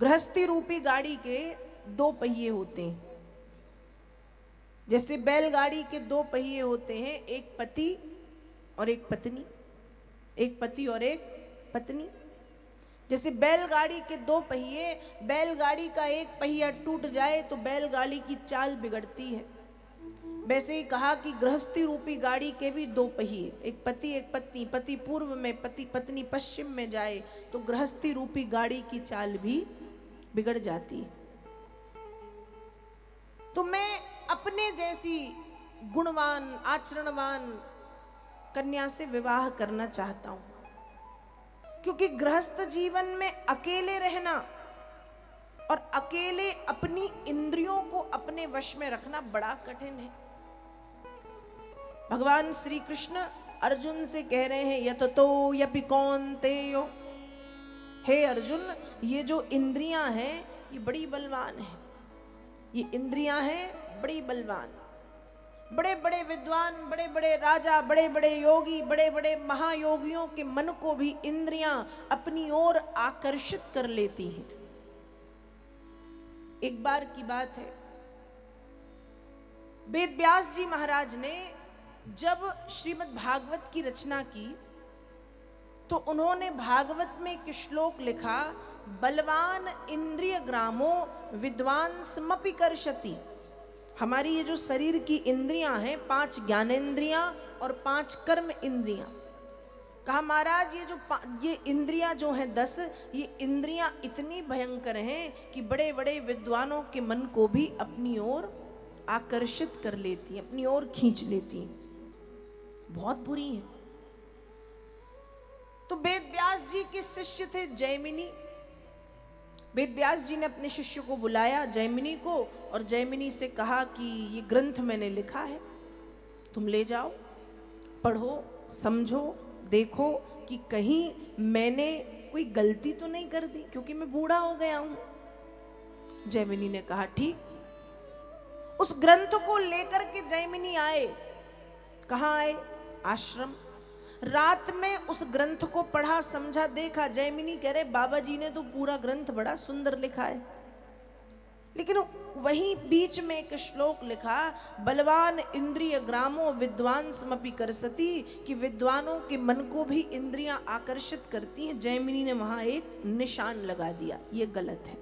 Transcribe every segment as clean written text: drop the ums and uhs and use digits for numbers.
गृहस्थी रूपी गाड़ी के दो पहिए होते हैं। जैसे बैलगाड़ी के दो पहिए होते हैं, एक पति और एक पत्नी, एक पति और एक पत्नी। जैसे बैलगाड़ी के दो पहिए, बैलगाड़ी का एक पहिया टूट जाए तो बैलगाड़ी की चाल बिगड़ती है। वैसे ही कहा कि गृहस्थी रूपी गाड़ी के भी दो पहिए, एक पति एक पत्नी, पति पूर्व में पति पत्नी पश्चिम में जाए तो गृहस्थी रूपी गाड़ी की चाल भी बिगड़ जाती है। तो मैं अपने जैसी गुणवान आचरणवान कन्या से विवाह करना चाहता हूं, क्योंकि गृहस्थ जीवन में अकेले रहना और अकेले अपनी इंद्रियों को अपने वश में रखना बड़ा कठिन है। भगवान श्री कृष्ण अर्जुन से कह रहे हैं, यततो यपि कौन्तेयो, हे अर्जुन, ये जो इंद्रियां हैं ये बड़ी बलवान है। ये इंद्रियां हैं बड़ी बलवान। बड़े बड़े विद्वान, बड़े बड़े राजा, बड़े बड़े योगी, बड़े बड़े महायोगियों के मन को भी इंद्रियां अपनी ओर आकर्षित कर लेती हैं। एक बार की बात है, वेद व्यास जी महाराज ने जब श्रीमद् भागवत की रचना की तो उन्होंने भागवत में एक श्लोक लिखा, बलवान इंद्रिय ग्रामो विद्वांसमपि कर्षति। हमारी ये जो शरीर की इंद्रियां हैं, 5 ज्ञानेंद्रियां और 5 कर्म इंद्रियां, कहा महाराज ये इंद्रियां जो हैं 10, ये इंद्रियां इतनी भयंकर हैं कि बड़े बड़े विद्वानों के मन को भी अपनी ओर आकर्षित कर लेती हैं, अपनी ओर खींच लेती हैं, बहुत बुरी हैं। तो वेद व्यास जी के शिष्य थे जैमिनी। वेद व्यास जी ने अपने शिष्य को बुलाया, जैमिनी को, और जैमिनी से कहा कि ये ग्रंथ मैंने लिखा है, तुम ले जाओ, पढ़ो, समझो, देखो कि कहीं मैंने कोई गलती तो नहीं कर दी, क्योंकि मैं बूढ़ा हो गया हूं। जैमिनी ने कहा ठीक। उस ग्रंथ को लेकर के जैमिनी आए। कहाँ आए? आश्रम। रात में उस ग्रंथ को पढ़ा, समझा, देखा। जैमिनी कह रहे, बाबा जी ने तो पूरा ग्रंथ बड़ा सुंदर लिखा है, लेकिन वहीं बीच में एक श्लोक लिखा, बलवान इंद्रिय ग्रामो विद्वांसमपि कर्षति, कि विद्वानों के मन को भी इंद्रियां आकर्षित करती हैं। जैमिनी ने वहां एक निशान लगा दिया, ये गलत है।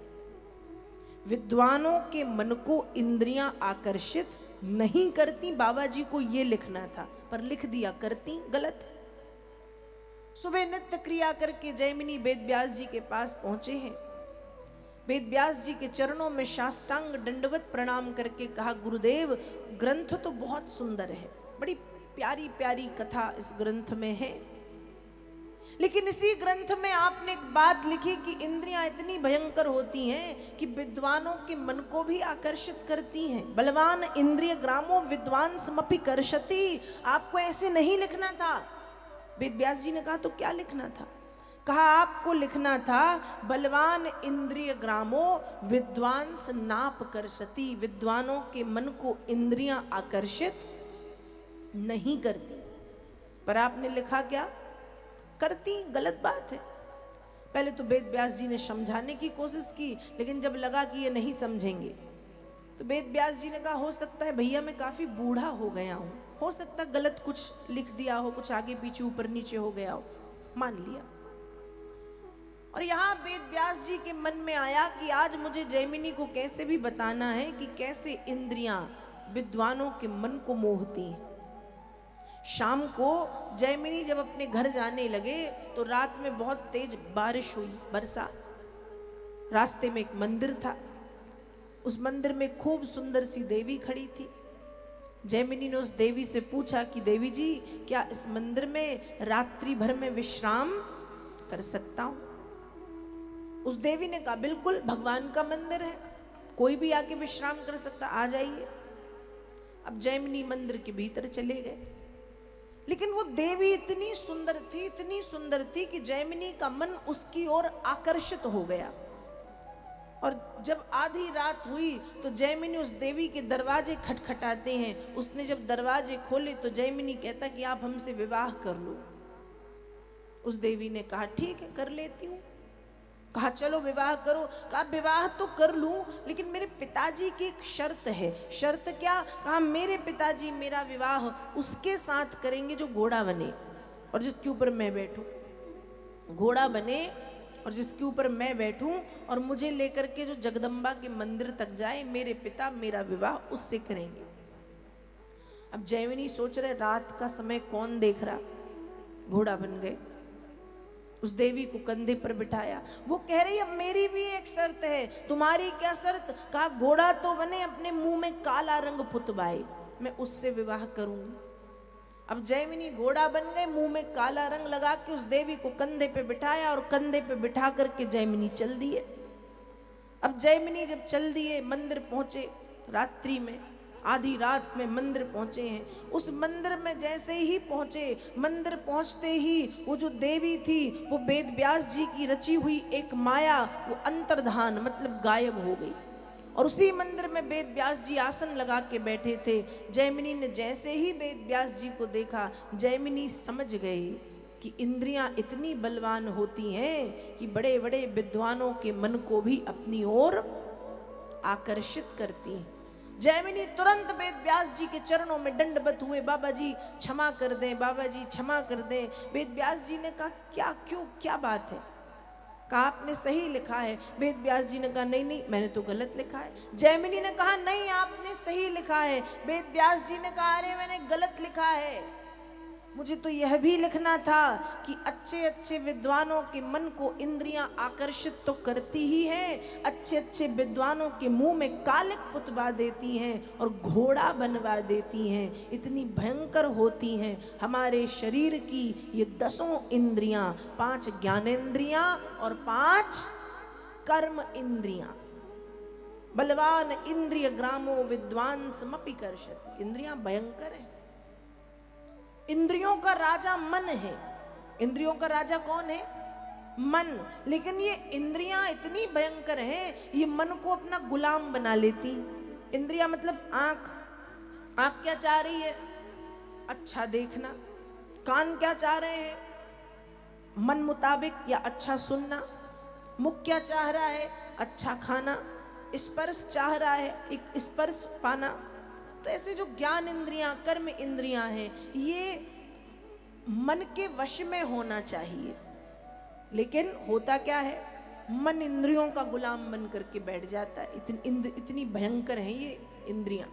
विद्वानों के मन को इंद्रियां आकर्षित नहीं करती, बाबा जी को ये लिखना था, पर लिख दिया करती, गलत है। सुबह नित्य क्रिया करके जैमिनी वेद व्यास जी के पास पहुंचे हैं। वेद व्यास जी के चरणों में साष्टांग दंडवत प्रणाम करके कहा, गुरुदेव, ग्रंथ तो बहुत सुंदर है, बड़ी प्यारी प्यारी कथा इस ग्रंथ में है, लेकिन इसी ग्रंथ में आपने एक बात लिखी कि इंद्रियां इतनी भयंकर होती हैं कि विद्वानों के मन को भी आकर्षित करती हैं। बलवान इंद्रिय ग्रामो विद्वांसमपि कर्षति। आपको ऐसे नहीं लिखना था। वेद व्यास जी ने कहा, तो क्या लिखना था? कहा, आपको लिखना था, बलवान इंद्रिय ग्रामो विद्वांस नाप कर्षति। विद्वानों के मन को इंद्रियां आकर्षित नहीं करती, पर आपने लिखा क्या? करती। गलत बात है। पहले तो वेद व्यास जी ने समझाने की कोशिश की, लेकिन जब लगा कि ये नहीं समझेंगे तो वेद व्यास जी ने कहा, हो सकता है भैया मैं काफी बूढ़ा हो गया हूं, हो सकता है गलत कुछ लिख दिया हो, कुछ आगे पीछे ऊपर नीचे हो गया हो, मान लिया। और यहां वेद व्यास जी के मन में आया कि आज मुझे जैमिनी को कैसे भी बताना है कि कैसे इंद्रियां विद्वानों के मन को मोहती। शाम को जैमिनी जब अपने घर जाने लगे तो रात में बहुत तेज बारिश हुई, बरसा। रास्ते में एक मंदिर था, उस मंदिर में खूब सुंदर सी देवी खड़ी थी। जैमिनी ने उस देवी से पूछा कि देवी जी, क्या इस मंदिर में रात्रि भर में विश्राम कर सकता हूं? उस देवी ने कहा, बिल्कुल, भगवान का मंदिर है, कोई भी आके विश्राम कर सकता, आ जाइए। अब जैमिनी मंदिर के भीतर चले गए, लेकिन वो देवी इतनी सुंदर थी, इतनी सुंदर थी कि जैमिनी का मन उसकी ओर आकर्षित हो गया। और जब आधी रात हुई तो जैमिनी उस देवी के दरवाजे खटखटाते हैं। उसने जब दरवाजे खोले तो जैमिनी कहता कि आप हमसे विवाह कर लो। उस देवी ने कहा, ठीक है, कर लेती हूँ। कहा चलो विवाह करो। कहा विवाह तो कर लूं, लेकिन मेरे पिताजी की एक शर्त है। शर्त क्या? कहा मेरे पिताजी मेरा विवाह उसके साथ करेंगे जो घोड़ा बने और जिसके ऊपर मैं बैठूं। घोड़ा बने और जिसके ऊपर मैं बैठूं और मुझे लेकर के जो जगदम्बा के मंदिर तक जाए, मेरे पिता मेरा विवाह उससे करेंगे। अब जैमिनी सोच रहे रात का समय कौन देख रहा, घोड़ा बन गए, उस देवी को कंधे पर बिठाया। वो कह रही अब मेरी भी एक शर्त है। तुम्हारी क्या शर्त? कहा घोड़ा तो बने, अपने मुंह में काला रंग फुतवाए, मैं उससे विवाह करूंगी। अब जैमिनी घोड़ा बन गए, मुंह में काला रंग लगा के उस देवी को कंधे पे बिठाया और कंधे पे बिठा करके जैमिनी चल दिए। अब जैमिनी जब चल दिए, मंदिर पहुंचे, रात्रि में आधी रात में मंदिर पहुंचे हैं। उस मंदिर में जैसे ही पहुंचे, मंदिर पहुंचते ही वो जो देवी थी वो वेद व्यास जी की रची हुई एक माया, वो अंतर्धान मतलब गायब हो गई। और उसी मंदिर में वेद व्यास जी आसन लगा के बैठे थे। जैमिनी ने जैसे ही वेद व्यास जी को देखा, जैमिनी समझ गई कि इंद्रियां इतनी बलवान होती हैं कि बड़े बड़े विद्वानों के मन को भी अपनी ओर आकर्षित करती हैं। जैमिनी तुरंत वेद व्यास जी के चरणों में दंडवत हुए, बाबा जी क्षमा कर दें, बाबा जी क्षमा कर दें। वेद व्यास जी ने कहा क्या, क्यों, क्या बात है? कहा आपने सही लिखा है। वेद व्यास जी ने कहा नहीं नहीं, मैंने तो गलत लिखा है। जैमिनी ने कहा नहीं, आपने सही लिखा है। वेद व्यास जी ने कहा अरे मैंने गलत लिखा है, मुझे तो यह भी लिखना था कि अच्छे अच्छे विद्वानों के मन को इंद्रियां आकर्षित तो करती ही हैं, अच्छे अच्छे विद्वानों के मुंह में कालिक पुतवा देती हैं और घोड़ा बनवा देती हैं। इतनी भयंकर होती हैं हमारे शरीर की ये 10 इंद्रियां, 5 ज्ञानेंद्रियां और 5 कर्म इंद्रियां। बलवान इंद्रिय ग्रामो विद्वान समपि कर्षति। इंद्रियां भयंकर है। इंद्रियों का राजा मन है। इंद्रियों का राजा कौन है? मन। लेकिन ये इंद्रियां इतनी भयंकर हैं, ये मन को अपना गुलाम बना लेती। इंद्रियां मतलब आंख। आंख क्या चाह रही है? अच्छा देखना। कान क्या चाह रहे हैं? मन मुताबिक या अच्छा सुनना। मुख क्या चाह रहा है? अच्छा खाना। स्पर्श चाह रहा है, एक स्पर्श पाना। तो ऐसे जो ज्ञान इंद्रियां, कर्म इंद्रियां हैं, ये मन के वश में होना चाहिए। लेकिन होता क्या है, मन इंद्रियों का गुलाम बन करके बैठ जाता है। इतनी भयंकर है ये इंद्रियां।